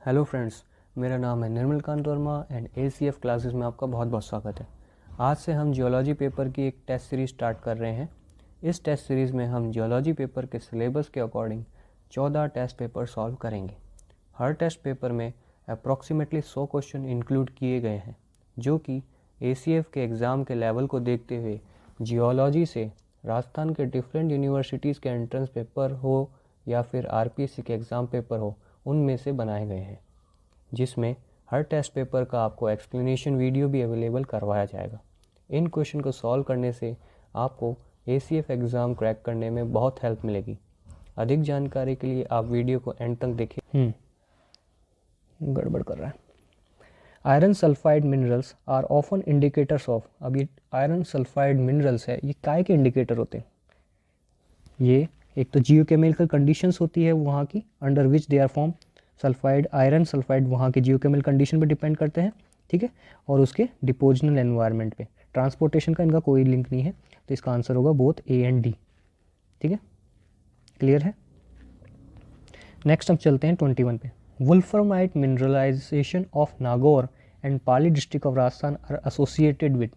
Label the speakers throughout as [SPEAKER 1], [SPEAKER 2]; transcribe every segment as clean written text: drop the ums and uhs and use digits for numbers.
[SPEAKER 1] Hello friends, मेरा नाम है Nirmal Kant Verma and ACF classes में आपका बहुत बहुत स्वागत है। आज से हम जियोलॉजी पेपर की एक टेस्ट सीरीज़ स्टार्ट कर रहे हैं। इस टेस्ट सीरीज़ में हम जियोलॉजी पेपर के सिलेबस के अकॉर्डिंग 14 टेस्ट पेपर सॉल्व करेंगे। हर टेस्ट पेपर में अप्रॉक्सीमेटली 100 क्वेश्चन इंक्लूड किए गए हैं, जो कि ACF के एग्ज़ाम के लेवल को देखते हुए जियोलॉजी से राजस्थान के डिफरेंट यूनिवर्सिटीज़ के एंट्रेंस पेपर हो या फिर RPSC के एग्ज़ाम पेपर हो, उनमें से बनाए गए हैं, जिसमें हर टेस्ट पेपर का आपको एक्सप्लेनेशन वीडियो भी अवेलेबल करवाया जाएगा। इन क्वेश्चन को सॉल्व करने से आपको ACF एग्ज़ाम क्रैक करने में बहुत हेल्प मिलेगी। अधिक जानकारी के लिए आप वीडियो को एंड तक देखिए। गड़बड़ कर रहा है। Iron sulphide minerals are often indicators of. अब ये आयरन सल्फाइड मिनरल्स है, ये काय के इंडिकेटर होते हैं? ये एक तो जियोकेमिकल कंडीशंस होती है वहाँ की, under which they are form. Sulphide, iron sulphide वहाँ के जियोकेमिकल कंडीशन पे डिपेंड करते हैं, ठीक है, और उसके डिपोजिशनल एनवायरनमेंट पे। ट्रांसपोर्टेशन का इनका कोई लिंक नहीं है, तो इसका आंसर होगा बोथ A एंड D। ठीक है, क्लियर है। नेक्स्ट हम चलते हैं 21 पे। Wolframite mineralization of Nagaur and Pali district of Rajasthan are associated with.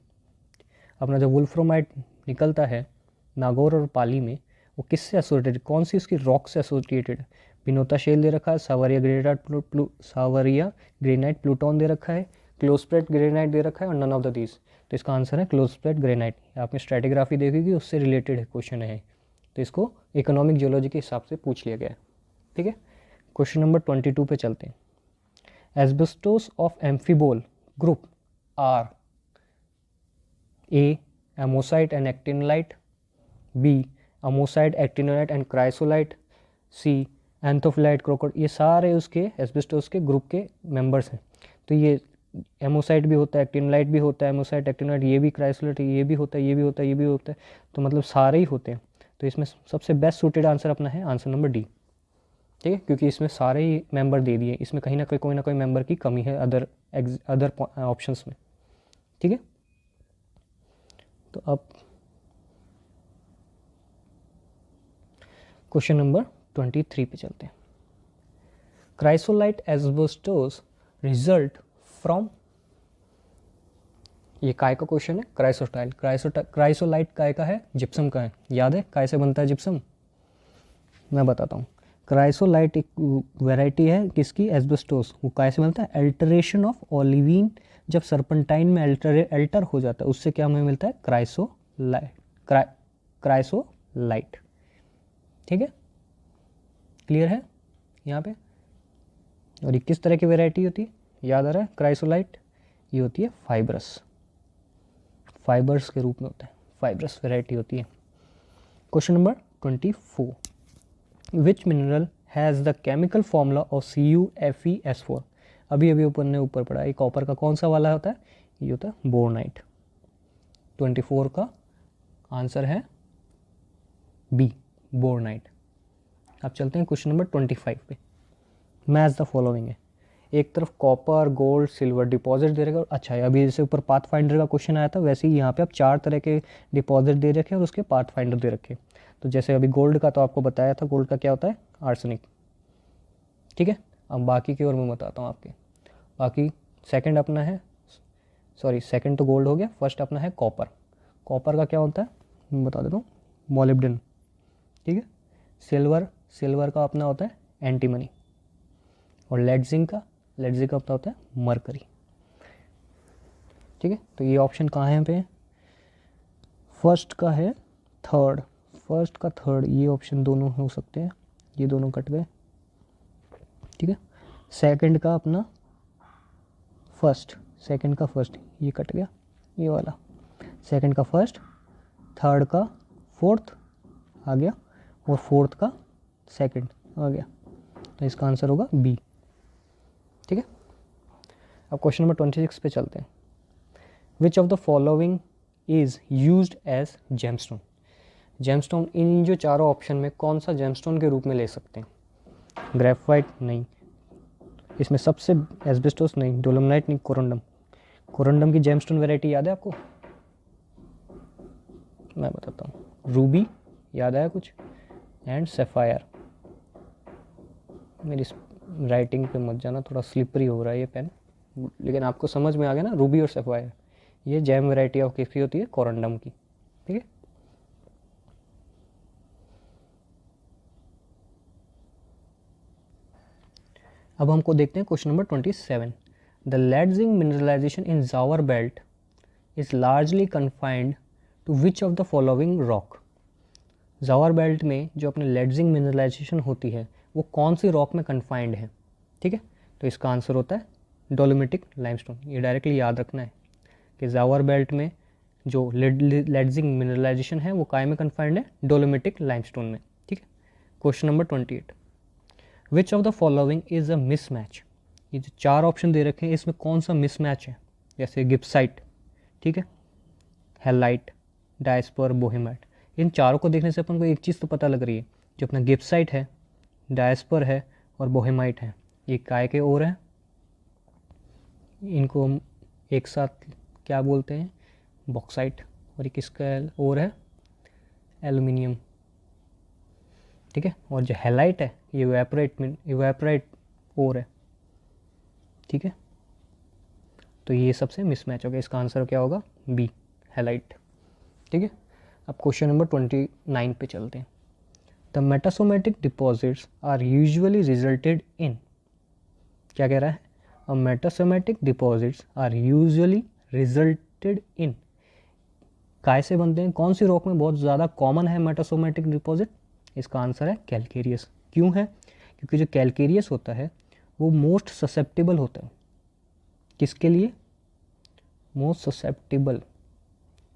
[SPEAKER 1] अपना जो वुल्फ्रामाइट निकलता है नागौर और पाली में, वो किससे एसोसिएटेड, कौन सी उसकी रॉक से एसोसिएटेड है? बिनोता शेल दे रखा है, सावरिया ग्रेनाइट प्लूटोन दे रखा है, क्लोस्प्रेट ग्रेनाइट दे रखा है, और नन ऑफ द दीज। तो इसका आंसर है क्लोस्प्रेट ग्रेनाइट। आपने स्ट्रेटिग्राफी देखी, उससे रिलेटेड क्वेश्चन है, तो इसको इकोनॉमिक जियोलॉजी के हिसाब से पूछ लिया गया है। ठीक है, क्वेश्चन नंबर 22 पे चलते हैं। Asbestos of amphibole group are A. amosite and actinolite, B. amosite, actinolite and chrysolite, C. एंथोफिलाइट क्रोकोड। ये सारे उसके एस्बेस्टोस के ग्रुप के मेंबर्स हैं। तो ये एमोसाइट भी होता है, एक्टिनोलाइट भी होता है, एमोसाइट, एक्टिनोलाइट, ये भी क्राइसोलाइट, ये भी होता है, ये भी होता है, ये भी होता है, तो मतलब सारे ही होते हैं। तो इसमें सबसे बेस्ट सूटेड आंसर अपना है आंसर नंबर D। ठीक है, क्योंकि इसमें सारे ही मेंबर दे दिए, इसमें कहीं ना कहीं कोई ना कोई मेंबर की कमी है अदर ऑप्शंस में। ठीक है, तो अब क्वेश्चन नंबर 23 पे चलते हैं। क्राइसोलाइट एस्बेस्टोस रिजल्ट फ्रॉम। ये काय का क्वेश्चन है, क्राइसोटाइल क्राइसोलाइट काय का है, जिप्सम का है। याद है काय से बनता है जिप्सम? मैं बताता हूँ। क्राइसोलाइट एक वैरायटी है किसकी, एस्बेस्टोस। वो काय से बनता है? Alteration of olivine. जब सर्पेंटाइन में अल्टर हो जाता है, उससे क्या हमें मिलता है? क्राइसोलाइट। ठीक है, क्लियर है यहाँ पे। और ये किस तरह की वैरायटी होती है, याद आ रहा है? क्राइसोलाइट ये होती है फाइबर्स के रूप में होता है, फाइबरस वैरायटी होती है। Question number 24। Which mineral has the chemical formula of CuFeS4। अभी अभी ऊपर ने ऊपर पढ़ा, ये कॉपर का कौन सा वाला होता है? ये होता है बोरनाइट। 24 का आंसर है B, बोरनाइट। अब चलते हैं क्वेश्चन नंबर 25 पे। मैच द फॉलोइंग है। एक तरफ कॉपर, गोल्ड, सिल्वर डिपॉजिट दे रखा। अच्छा है, अभी जैसे ऊपर पाथ फाइंडर का क्वेश्चन आया था, वैसे ही यहाँ पे आप 4 तरह के डिपॉजिट दे रखे और उसके पाथ फाइंडर दे रखे। तो जैसे अभी गोल्ड का तो आपको बताया था, गोल्ड का क्या होता है? आर्सेनिक। ठीक है, अब बाकी की ओर मैं बताता हूँ आपके। बाकी सेकंड अपना है, सॉरी सेकंड तो गोल्ड हो गया, फर्स्ट अपना है कॉपर। कॉपर का क्या होता है मैं बता देता हूँ, मोलिब्डेनम। ठीक है, सिल्वर का अपना होता है एंटीमनी, और लेड जिंक का अपना होता है मरकरी। ठीक है, तो ये ऑप्शन कहाँ है पे? फर्स्ट का है थर्ड, फर्स्ट का थर्ड, ये ऑप्शन दोनों हो सकते हैं, ये दोनों कट गए। ठीक है, सेकंड का अपना फर्स्ट, सेकंड का फर्स्ट, ये कट गया, ये वाला सेकंड का फर्स्ट, थर्ड का फोर्थ आ गया, और फोर्थ का सेकंड आ गया, तो इसका आंसर होगा B। ठीक है, अब क्वेश्चन नंबर 26 पे चलते हैं। Which of the following is used as gemstone. Gemstone, इन जो चारों ऑप्शन में कौन सा जेमस्टोन के रूप में ले सकते हैं? ग्रेफाइट नहीं, इसमें सबसे एस्बेस्टोस नहीं, डोलोमाइट नहीं, कोरंडम की जेमस्टोन वैरायटी याद है आपको? मैं बताता हूँ, रूबी याद आया कुछ, एंड सैफायर। मेरी राइटिंग पे मत जाना, थोड़ा स्लिपरी हो रहा है ये पेन, लेकिन आपको समझ में आ गया ना। रूबी और सफ़ायर ये जेम वैरायटी ऑफ किसकी होती है? कोरंडम की। ठीक है, अब हमको देखते हैं question number 27। The lead zinc mineralization in Zawar belt is largely confined to which of the following rock. Zawar belt में जो अपने लेडजिंग मिनरलाइजेशन होती है वो कौन सी रॉक में कन्फाइंड है? ठीक है, तो इसका आंसर होता है डोलोमिटिक लाइमस्टोन। ये डायरेक्टली याद रखना है कि जावर बेल्ट में जो लेडजिंग मिनरलाइजेशन है वो काय में कन्फाइंड है? डोलोमिटिक लाइमस्टोन में। ठीक है, question number 28। Which of the following is a mismatch. ये जो 4 ऑप्शन दे रखे हैं इसमें कौन सा मिसमैच है? जैसे गिप्साइट, ठीक है, हेलाइट, डायस्पर, बोहेमाइट। इन चारों को देखने से अपन को एक चीज़ तो पता लग रही है, जो अपना गिप्साइट है, डायस्पर है और बोहेमाइट है, ये काय के ओर है। इनको हम एक साथ क्या बोलते हैं? बॉक्साइट। और ये किसका ओर है? एल्युमिनियम। ठीक है, और जो हेलाइट है ये इवेपोरेट ओर है। ठीक है, तो ये सबसे मिसमैच हो गया। इसका आंसर क्या होगा? B, halite. ठीक है, अब क्वेश्चन नंबर 29 पे चलते हैं। The metasomatic deposits are usually resulted in. क्या कह रहा है? A metasomatic deposits are usually resulted in. काय से बनते हैं? कौन सी रॉक में बहुत ज़्यादा कॉमन है मेटासोमेटिक डिपॉजिट? इसका आंसर है कैलकेरियस। क्यों है? क्योंकि जो कैलकेरियस होता है वो मोस्ट ससेप्टेबल होता है। किसके लिए? मोस्ट ससेप्टेबल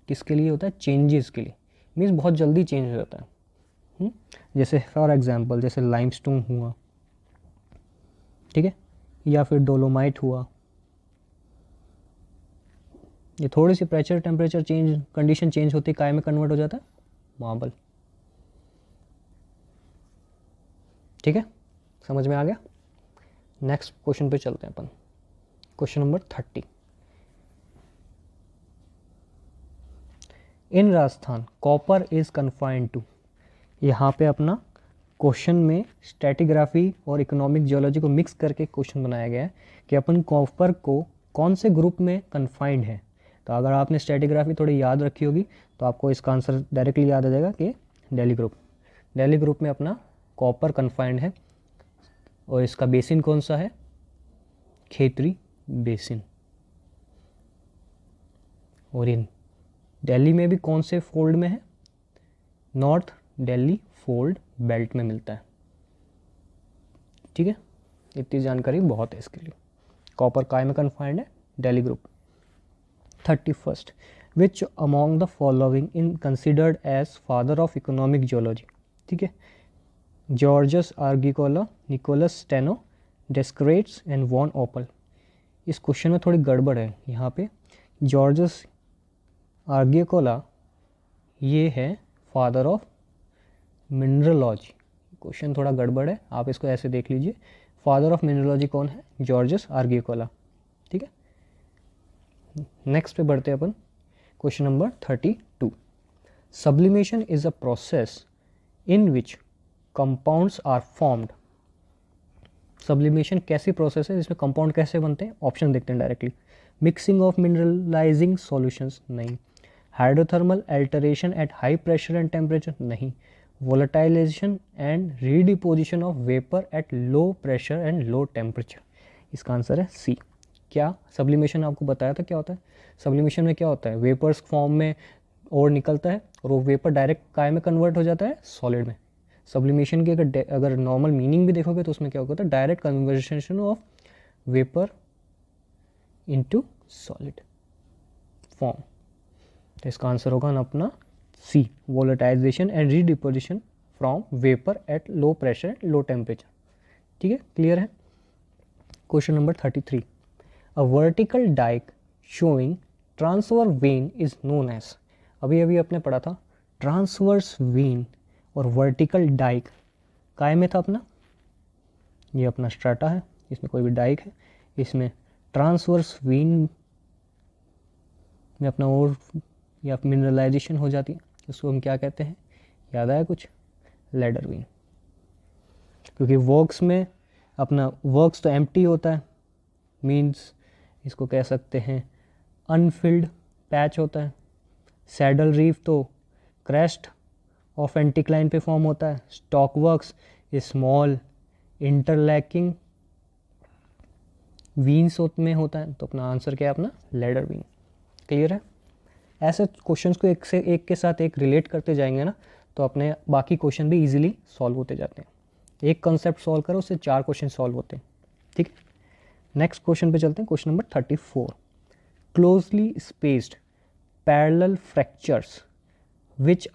[SPEAKER 1] किसके लिए होता है? चेंजेस के लिए। मीन्स बहुत जल्दी चेंज हो जाता है। जैसे फॉर एग्जांपल जैसे लाइमस्टोन हुआ, ठीक है, या फिर डोलोमाइट हुआ। ये थोड़ी सी pressure temperature change condition change होती है, काय में कन्वर्ट हो जाता है? मार्बल। ठीक है, समझ में आ गया। नेक्स्ट क्वेश्चन पे चलते हैं अपन। Question number 30। In Rajasthan copper is confined to. यहाँ पे अपना क्वेश्चन में स्ट्रेटिग्राफी और इकोनॉमिक जियोलॉजी को मिक्स करके क्वेश्चन बनाया गया है कि अपन कॉपर को कौन से ग्रुप में कन्फाइंड है। तो अगर आपने स्ट्रेटिग्राफी थोड़ी याद रखी होगी तो आपको इसका आंसर डायरेक्टली याद आ जाएगा कि दिल्ली ग्रुप। दिल्ली ग्रुप में अपना कॉपर कन्फाइंड है। और इसका बेसिन कौन सा है? खेतरी बेसिन। और इन दिल्ली में भी कौन से फोल्ड में है? नॉर्थ दिल्ली फोल्ड बेल्ट में मिलता है। ठीक है, इतनी जानकारी बहुत है इसके लिए। कॉपर काय में कन्फाइंड है? Delhi group. 31st। Which among the following in considered as father of economic geology. ठीक है, Georgius Agricola, Nicolas Steno, Descartes and von Oppel. इस क्वेश्चन में थोड़ी गड़बड़ है यहाँ पे। जॉर्जस आर्गिकोला ये है फादर ऑफ मिनरलॉजी। क्वेश्चन थोड़ा गड़बड़ है, आप इसको ऐसे देख लीजिए। फादर ऑफ मिनरलॉजी कौन है? Georgius Agricola. ठीक है, नेक्स्ट पे बढ़ते हैं अपन। Question number 32। Sublimation is a process in which compounds are formed. Sublimation कैसी प्रोसेस है जिसमें कंपाउंड कैसे बनते हैं? ऑप्शन देखते हैं directly. Mixing of mineralizing solutions, नहीं। Hydrothermal alteration at high pressure and temperature, नहीं। Volatilization and redeposition of vapour at low pressure and low temperature. इसका आंसर है सी। क्या सब्लिमेशन आपको बताया था क्या होता है? सब्लिमेशन में क्या होता है? वेपर्स फॉर्म में और निकलता है और वो वेपर डायरेक्ट काय में कन्वर्ट हो जाता है? सॉलिड में। सब्लिमेशन की अगर नॉर्मल मीनिंग भी देखोगे तो उसमें क्या होता है? Direct conversation of vapour into solid form. तो इसका आंसर होगा ना अपना C, volatization and redeposition from vapour at low pressure low temperature. ठीक है, क्लियर है। Question number 33। A vertical dike showing transfer vein is known as. अभी अभी आपने पढ़ा था ट्रांसवर्स वेन और वर्टिकल डाइक काय में था अपना? ये अपना स्ट्राटा है, इसमें कोई भी डाइक है, इसमें ट्रांसवर्स वेन में अपना और या मिनरलाइजेशन हो जाती है, उसको हम क्या कहते हैं? याद आया कुछ? Ladder when. क्योंकि वॉक्स में अपना वर्क्स तो एम्प्टी होता है, मीन्स इसको कह सकते हैं अनफिल्ड पैच होता है। सैडल रीफ तो क्रेस्ट ऑफ एंटीक्लाइन पे फॉर्म होता है। स्टॉक वर्क्स स्मॉल इंटरलैकिंग वीन्स में होता है। तो अपना आंसर क्या है अपना लेडर वीन। क्लियर है? ऐसे क्वेश्चंस को एक से एक के साथ एक रिलेट करते जाएंगे ना, तो अपने बाकी क्वेश्चन भी इजीली सॉल्व होते जाते हैं। एक कंसेप्ट सॉल्व करो उससे 4 क्वेश्चन सॉल्व होते हैं। ठीक है, नेक्स्ट क्वेश्चन पे चलते हैं। Question number 34, closely spaced parallel fractures which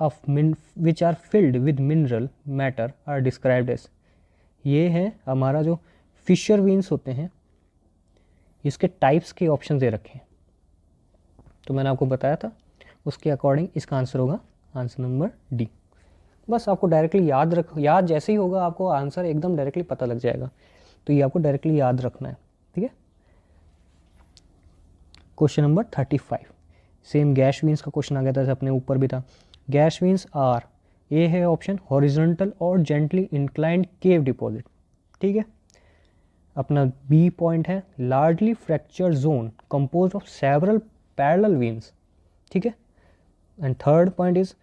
[SPEAKER 1] are filled with mineral matter are described as। ये है हमारा जो फिशर वीन्स होते हैं, इसके टाइप्स के ऑप्शन दे रखे हैं। तो मैंने आपको बताया था, उसके अकॉर्डिंग इसका आंसर होगा आंसर नंबर डी। बस आपको डायरेक्टली याद जैसे ही होगा आपको आंसर एकदम डायरेक्टली पता लग जाएगा, तो ये आपको डायरेक्टली याद रखना है। ठीक है, question number 35, same gash veins का क्वेश्चन आ गया था, जैसे अपने ऊपर भी था। गैश वीन्स आर, ए है ऑप्शन, हॉरिजॉन्टल और जेंटली इंक्लाइंड केव डिपॉजिट। ठीक है, अपना बी पॉइंट है largely fracture zone compose of several parallel veins. ठीक है, and third point is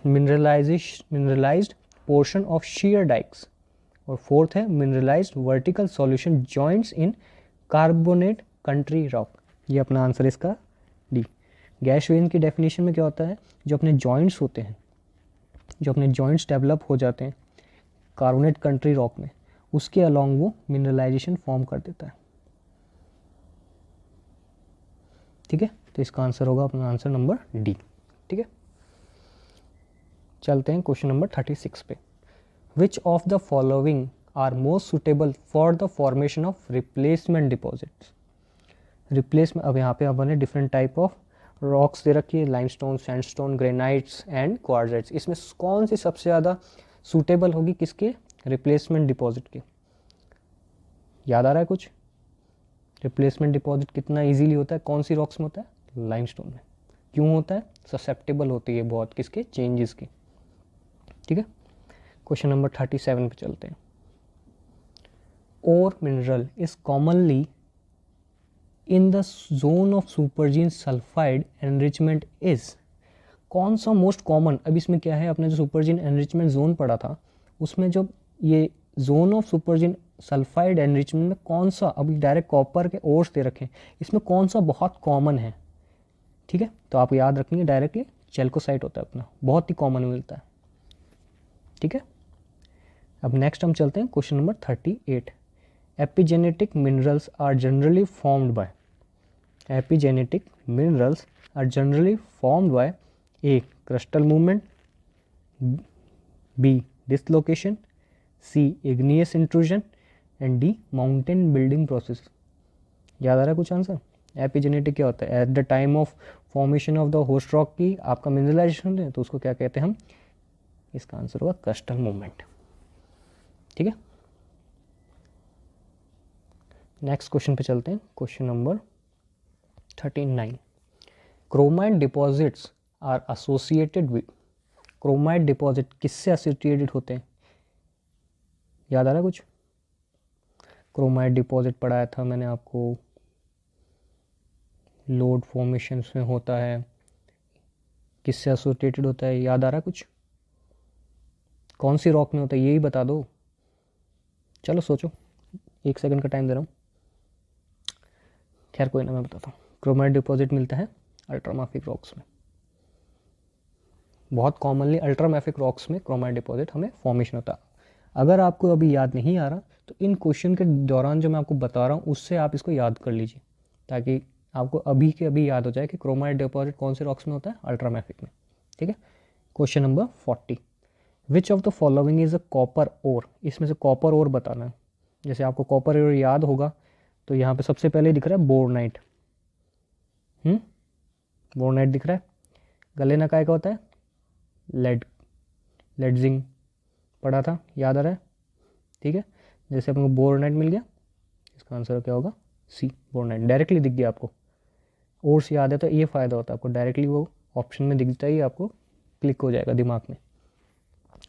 [SPEAKER 1] mineralized portion of shear dikes। और फोर्थ है mineralized vertical solution joints in carbonate country rock. ये अपना आंसर इसका डी। गैश वेन की definition में क्या होता है, जो अपने जॉइंट्स होते हैं, जो अपने जॉइंट्स डेवलप हो जाते हैं कार्बोनेट कंट्री रॉक में, उसके अलॉन्ग वो मिनरलाइजेशन फॉर्म कर देता है। ठीक है, तो इसका आंसर होगा अपना आंसर नंबर डी। ठीक है, चलते हैं क्वेश्चन नंबर 36 पे। Which of the following are most suitable for the formation of replacement deposits. Replacement, अब यहाँ पे अपने डिफरेंट टाइप ऑफ रॉक्स दे रखी है, limestone, sandstone, granites and quartzites. इसमें कौन सी सबसे ज़्यादा सूटेबल होगी किसके, रिप्लेसमेंट डिपॉजिट के? याद आ रहा है कुछ? रिप्लेसमेंट डिपॉजिट कितना इजीली होता है, कौन सी रॉक्स में होता है? लाइमस्टोन में। क्यों होता है? ससेप्टेबल होती है बहुत किसके, चेंजेस की। ठीक है, क्वेश्चन नंबर 37 पे चलते हैं। Ore mineral is commonly in the zone of supergene sulphide enrichment is. कौन सा मोस्ट कॉमन, अब इसमें क्या है, अपने जो सुपरजीन एनरिचमेंट जोन पढ़ा था उसमें जो ये zone of supergene sulphide enrichment में कौन सा, अभी डायरेक्ट कॉपर के ओर्स दे रखे हैं, इसमें कौन सा बहुत कॉमन है? ठीक है, तो आप याद रखेंगे डायरेक्टली चेल्कोसाइट होता है अपना, बहुत ही कॉमन मिलता है। ठीक है, अब नेक्स्ट हम चलते हैं question number 38। Epigenetic minerals are generally formed by. Epigenetic minerals are generally formed by A crystal movement, B dislocation, C igneous intrusion and D mountain building process. याद आ रहा है कुछ आंसर? एपिजेनेटिक क्या होता है, at the time of formation of the host rock की आपका मिनरलाइजेशन है, तो उसको क्या कहते हैं हम? इसका आंसर होगा क्रिस्टल मूवमेंट। ठीक है, नेक्स्ट क्वेश्चन पे चलते हैं। Question number 39, chromite deposits are associated with. Chromite deposit किससे एसोसिएटेड होते हैं? याद आ रहा है कुछ? क्रोमाइट डिपॉजिट पढ़ाया था मैंने आपको, लोड फॉर्मेशन में होता है, किससे एसोसिएटेड होता है? याद आ रहा है कुछ? कौन सी रॉक में होता है यही बता दो। चलो सोचो, 1 सेकंड का टाइम दे रहा हूँ। खैर कोई ना, मैं बताता हूँ। क्रोमाइट डिपॉजिट मिलता है अल्ट्रामैफिक रॉक्स में, बहुत कॉमनली अल्ट्रामैफिक रॉक्स में क्रोमाइट डिपॉजिट हमें फॉर्मेशन होता है। अगर आपको अभी याद नहीं आ रहा तो इन क्वेश्चन के दौरान जो मैं आपको बता रहा हूँ उससे आप इसको याद कर लीजिए, ताकि आपको अभी के अभी याद हो जाए कि क्रोमाइट डिपॉजिट कौन से रॉक्स में होता है, अल्ट्रामैफिक में। ठीक है, question number 40, which of the following is a copper ore. इसमें से कॉपर ओर बताना है। जैसे आपको कॉपर ओर याद होगा तो यहाँ पे सबसे पहले दिख रहा है बोरनाइट। बोरनाइट दिख रहा है। गलेना काय का होता है? लेड, लेड जिंक पढ़ा था, याद आ रहा है? ठीक है, जैसे अपने को बोरनाइट मिल गया, इसका आंसर क्या होगा? सी, बोरनाइट। डायरेक्टली दिख गया आपको, और से याद है तो ये फ़ायदा होता है आपको, डायरेक्टली वो ऑप्शन में दिखता ही आपको क्लिक हो जाएगा दिमाग में।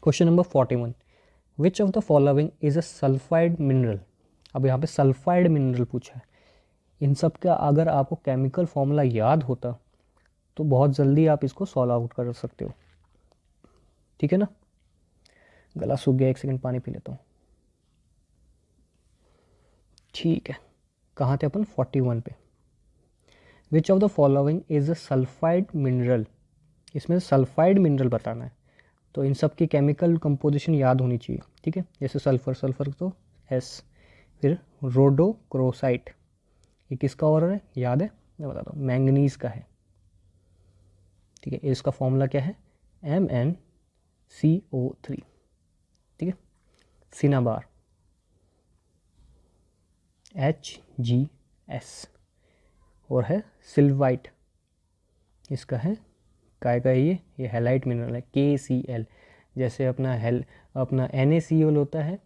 [SPEAKER 1] Question number 41, which of the following is a sulphide mineral. अब यहाँ पे सल्फाइड मिनरल पूछा है। इन सब का अगर आपको केमिकल फॉर्मूला याद होता तो बहुत जल्दी आप इसको सॉल्व आउट कर सकते हो। ठीक है ना। गला सूख गया, 1 सेकंड पानी पी लेता हूँ। ठीक है, कहाँ थे अपन? 41 पे। Which of the following is a sulphide mineral. इसमें सल्फाइड मिनरल बताना है, तो इन सब की केमिकल कंपोजिशन याद होनी चाहिए। ठीक है, जैसे सल्फर, सल्फर तो एस, फिर रोडोक्रोसाइट, ये किसका और है याद है? मैं बताता हूँ, मैंगनीज का है। ठीक है, इसका फॉर्मूला क्या है? MnCO3। ठीक है, सिनाबार HgS, और है सिल्वाइट, इसका है काय का ये हैलाइट मिनरल है KCl। जैसे अपना NaCl होता है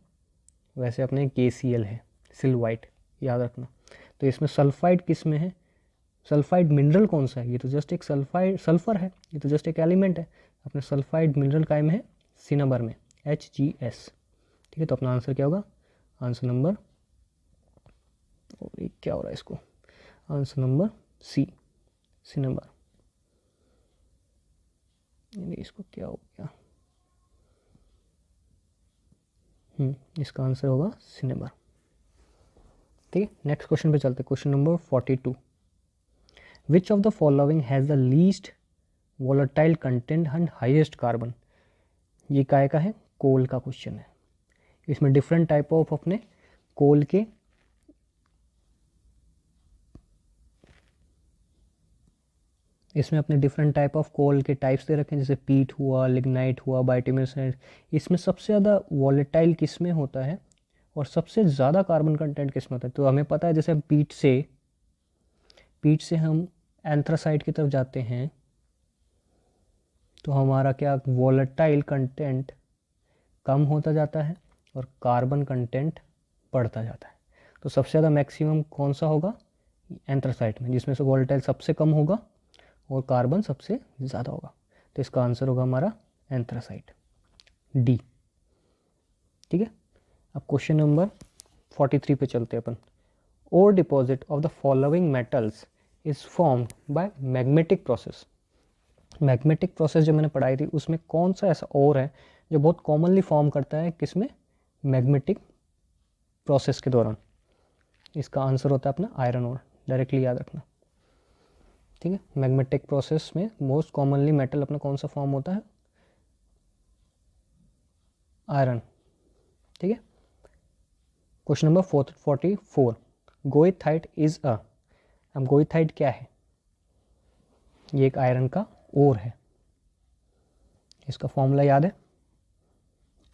[SPEAKER 1] वैसे अपने KCl है सिल्वाइट, याद रखना। तो इसमें सल्फाइड किस में है? सल्फाइड मिनरल कौन सा है? ये तो जस्ट एक सल्फर है, ये तो जस्ट एक एलिमेंट है। अपने सल्फाइड मिनरल काय में है? सिनाबर में, Hgs। ठीक है, तो अपना आंसर क्या होगा? आंसर नंबर, और क्या हो रहा है इसको, आंसर नंबर सी, सिनाबर। इसको क्या हो गया? इसका आंसर होगा सिनेबर। ठीक है, नेक्स्ट क्वेश्चन पे चलते हैं। Question number 42। Which of the following has the least volatile content and highest carbon. ये काय का है? कोल का क्वेश्चन है। इसमें डिफरेंट टाइप ऑफ अपने कोल के इसमें अपने डिफरेंट टाइप ऑफ कोल के टाइप्स दे रखे हैं, जैसे पीट हुआ, लिग्नाइट हुआ, बाइटुमिनस। इसमें सबसे ज़्यादा वॉलेटाइल किस में होता है और सबसे ज़्यादा कार्बन कंटेंट किस में होता है? तो हमें पता है, जैसे हम पीट से हम एंथ्रासाइट की तरफ जाते हैं तो हमारा क्या वॉलेटाइल कंटेंट कम होता जाता है और कार्बन कंटेंट बढ़ता जाता है। तो सबसे ज़्यादा मैक्सिमम कौन सा होगा? एंथ्रासाइट में, जिसमें से वॉलेटाइल सबसे कम होगा और कार्बन सबसे ज़्यादा होगा। तो इसका आंसर होगा हमारा एंथ्रासाइट, डी। ठीक है, अब क्वेश्चन नंबर 43 पे चलते हैं अपन। Ore deposit of the following metals is formed by magnetic process. Magnetic process जो मैंने पढ़ाई थी उसमें कौन सा ऐसा ओर है जो बहुत कॉमनली फॉर्म करता है किसमें? मैग्नेटिक प्रोसेस के दौरान। इसका आंसर होता है अपना आयरन ओर, डायरेक्टली याद रखना। ठीक है, मैग्नेटिक प्रोसेस में मोस्ट कॉमनली मेटल अपना कौन सा फॉर्म होता है? आयरन। ठीक है, question number 44। Goethite is a. अब गोइथाइट क्या है? ये एक आयरन का ओर है। इसका फॉर्मूला याद है?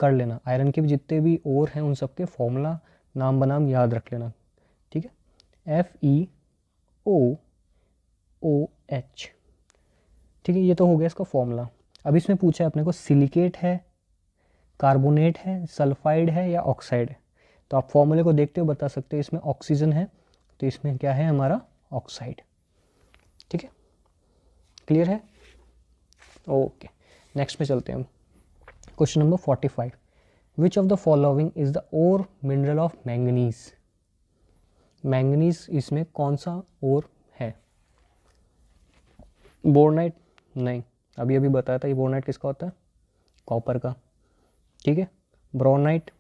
[SPEAKER 1] कर लेना, आयरन के भी जितने भी ओर हैं उन सबके फॉर्मूला नाम बनाम याद रख लेना। ठीक है, FeOOH। ठीक है, ये तो हो गया इसका फॉर्मूला। अब इसमें पूछा है अपने को सिलिकेट है, कार्बोनेट है, सल्फाइड है या ऑक्साइड है। तो आप फॉर्मूले को देखते हो बता सकते हो, इसमें ऑक्सीजन है तो इसमें क्या है हमारा? ऑक्साइड। ठीक है, क्लियर है? ओके, नेक्स्ट में चलते हैं हम। Question number 45। Which of the following is the ore mineral of manganese. Manganese इसमें कौन सा ओर है? बोर्नाइट? नहीं, अभी बताया था ये बोर्नाइट किसका होता है? कॉपर का। ठीक है, ब्रोनाइट?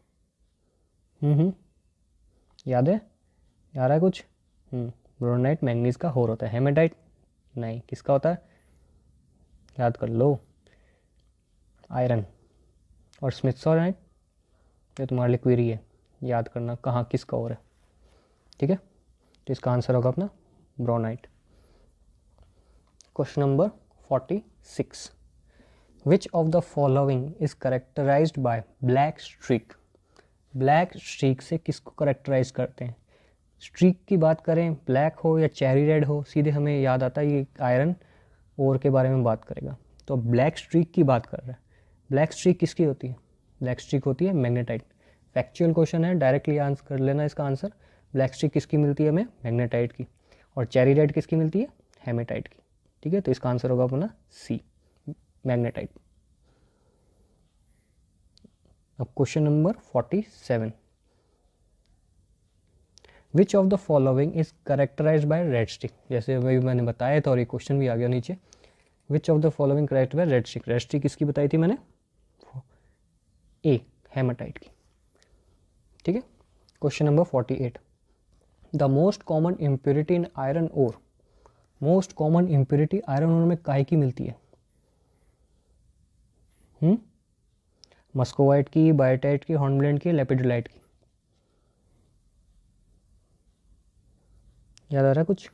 [SPEAKER 1] याद है? आ रहा है कुछ? ब्रोनाइट मैंगनीज का और होता है। हेमेटाइट? नहीं, किसका होता है? याद कर लो, आयरन। और स्मिथसोनाइट ये तुम्हारे लिए क्वेरी है, याद करना कहाँ किसका और है। ठीक है, तो इसका आंसर होगा अपना braunite. Question number 46। Which of the following is characterized by black streak. Black streak से किसको करेक्टराइज करते हैं? स्ट्रीक की बात करें, ब्लैक हो या चेरी रेड हो, सीधे हमें याद आता है ये आयरन ओर के बारे में बात करेगा। तो ब्लैक स्ट्रीक की बात कर रहा है। ब्लैक स्ट्रीक किसकी होती है? ब्लैक स्ट्रीक होती है मैग्नेटाइट। फैक्चुअल क्वेश्चन है, डायरेक्टली आंसर कर लेना इसका आंसर। ब्लैक स्ट्रीक किसकी मिलती है हमें? मैग्नेटाइट की। और चेरी रेड किसकी मिलती है? हेमेटाइट की। ठीक है, तो इसका आंसर होगा अपना सी, मैग्नेटाइट। अब question number 47, which of the following is characterise by red streak. जैसे अभी मैंने बताया था और ये क्वेश्चन भी आ गया नीचे, which of the following correct by red streak. Red streak किसकी बताई थी मैंने, ए, हेमाटाइट की। ठीक है, question number 48, the most common impurity in iron ore. Most common impurity iron ore में काहे की मिलती है, मस्कोवाइट की, बायोटाइट की, हॉर्नब्लेंड की, लेपिडोलाइट की। याद आ रहा है कुछ,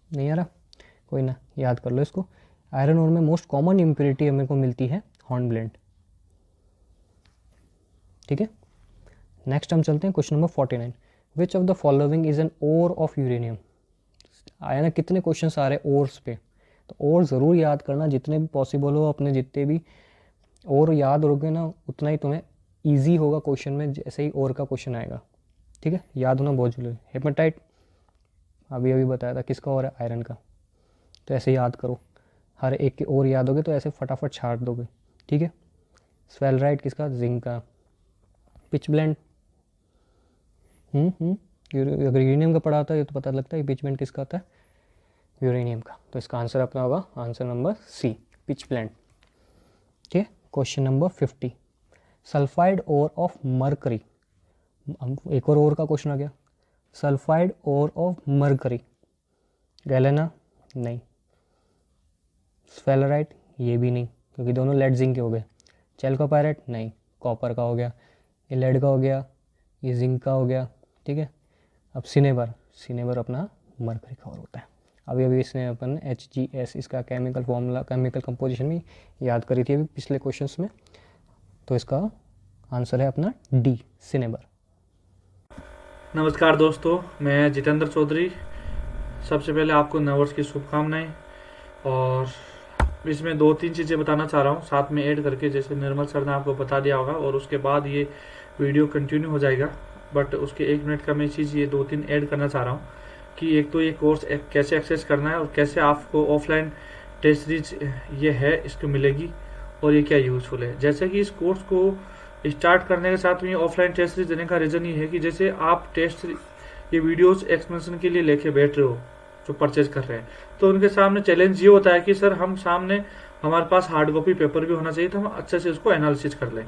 [SPEAKER 1] नहीं आ रहा, कोई ना, याद कर लो इसको। आयरन ओर में मोस्ट कॉमन इम्प्योरिटी हमें को मिलती है हॉर्नब्लेंड। ठीक है, नेक्स्ट हम चलते हैं question number 49, which of the following is an ore of uranium. आया ना, कितने क्वेश्चन आ रहे हैं ओर्स पे, तो ओर ज़रूर याद करना जितने भी पॉसिबल हो, अपने जितने भी और याद रहोगे ना उतना ही तुम्हें ईजी होगा क्वेश्चन में, जैसे ही और का क्वेश्चन आएगा। ठीक है, याद होना बहुत जरूरी है। हेपेटाइट अभी बताया था किसका और है, आयरन का, तो ऐसे याद करो, हर एक के और याद होगे तो ऐसे फटाफट छाट दोगे। ठीक है, स्वेलराइट किसका, जिंक का। पिच ब्लेंड, अगर यूरेनियम का पढ़ा होता है तो पता लगता है पिच ब्लेंड किसका आता है, यूरेनियम का। तो इसका आंसर अपना होगा answer number C, pitchblende. ठीक है, question number 50, sulphide ore of mercury. एक और का क्वेश्चन आ गया, sulphide ore of mercury, galena नहीं, स्फेलराइट ये भी नहीं क्योंकि दोनों लेड जिंक के हो गए, चैल्कोपायरेट नहीं, कॉपर का हो गया, ये लेड का हो गया, ये जिंक का हो गया। ठीक है, अब सिनेबर अपना मरकरी का और होता है। अभी इसने अपन HGS इसका केमिकल फॉर्मूला, केमिकल कंपोजिशन भी याद करी थी अभी पिछले क्वेश्चंस में, तो इसका आंसर है अपना डी, सिनेबर।
[SPEAKER 2] नमस्कार दोस्तों, मैं जितेंद्र चौधरी। सबसे पहले आपको नववर्ष की शुभकामनाएं, और इसमें 2-3 चीज़ें बताना चाह रहा हूँ साथ में ऐड करके, जैसे निर्मल सर ने आपको बता दिया होगा और उसके बाद ये वीडियो कंटिन्यू हो जाएगा, बट उसके 1 मिनट का मैं चीज़ ये 2-3 ऐड करना चाह रहा हूँ कि एक तो ये कोर्स कैसे एक्सेस करना है और कैसे आपको ऑफलाइन टेस्ट सीरीज ये है इसको मिलेगी और ये क्या यूज़फुल है। जैसे कि इस कोर्स को स्टार्ट करने के साथ में ऑफलाइन टेस्ट सीरीज देने का रीज़न ये है कि जैसे आप टेस्ट ये वीडियोस एक्सप्लेनेशन के लिए लेके बैठ रहे हो जो परचेज कर रहे हैं, तो उनके सामने चैलेंज ये होता है कि सर हम सामने हमारे पास हार्ड कॉपी पेपर भी होना चाहिए, तो हम अच्छे से उसको एनालिसिस कर लें।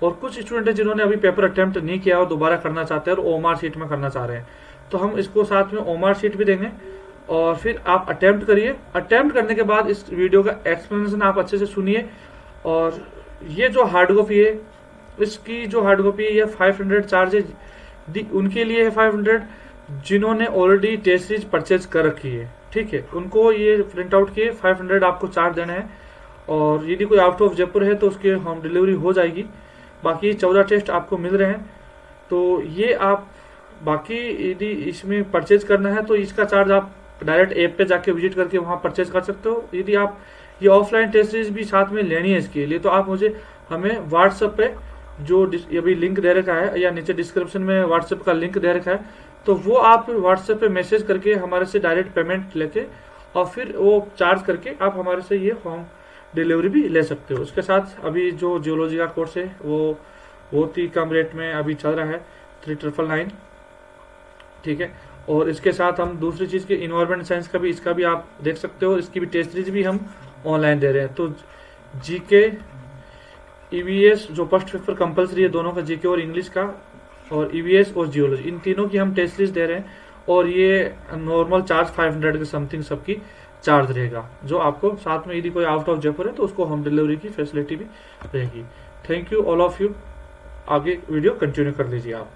[SPEAKER 2] और कुछ स्टूडेंट हैं जिन्होंने अभी पेपर अटेम्प्ट नहीं किया और दोबारा करना चाहते हैं और ओमार शीट में करना चाह रहे हैं, तो हम इसको साथ में ओमार शीट भी देंगे और फिर आप अटेम्प्ट करिए। अटेम्प्ट करने के बाद इस वीडियो का एक्सप्लेनेशन आप अच्छे से सुनिए। और ये जो हार्ड कॉपी है, इसकी जो हार्ड कॉपी है ये 500 चार्ज है, उनके लिए है 500 जिन्होंने ऑलरेडी टेस्ट सीरीज परचेज कर रखी है। ठीक है, उनको ये प्रिंट आउट किए 500 आपको चार्ज देना है, और यदि कोई आउट ऑफ जयपुर है तो उसकी होम डिलीवरी हो जाएगी। बाकी 14 टेस्ट आपको मिल रहे हैं, तो ये आप बाकी यदि इसमें परचेज करना है तो इसका चार्ज आप डायरेक्ट ऐप पे जाके विजिट करके वहाँ परचेज कर सकते हो। यदि आप ये ऑफलाइन टेस्ट सीरीज भी साथ में लेनी है इसके लिए, तो आप हमें व्हाट्सएप पे जो अभी लिंक दे रखा है या नीचे डिस्क्रिप्शन में व्हाट्सएप का लिंक दे रखा है, तो वो आप व्हाट्सएप पे मैसेज करके हमारे से डायरेक्ट पेमेंट लेके और फिर वो चार्ज करके आप हमारे से ये होम डिलीवरी भी ले सकते हो। उसके साथ अभी जो जियोलॉजी का कोर्स है वो बहुत ही कम रेट में अभी चल रहा है, 3999। ठीक है, और इसके साथ हम दूसरी चीज़ के इन्वायरमेंट साइंस का भी, इसका भी आप देख सकते हो, इसकी भी टेस्ट सीरीज भी हम ऑनलाइन दे रहे हैं। तो जीके ईवीएस जो फर्स्ट पेपर कंपलसरी है दोनों का, जीके और इंग्लिश का, और ईवीएस और जियोलॉजी, इन तीनों की हम टेस्ट सीरीज दे रहे हैं। और ये नॉर्मल चार्ज 500 के समथिंग सबकी चार्ज रहेगा, जो आपको साथ में यदि कोई आउट ऑफ जयपुर है तो उसको होम डिलीवरी की फैसिलिटी भी रहेगी। Thank you all of you. आगे वीडियो कंटिन्यू कर लीजिए आप।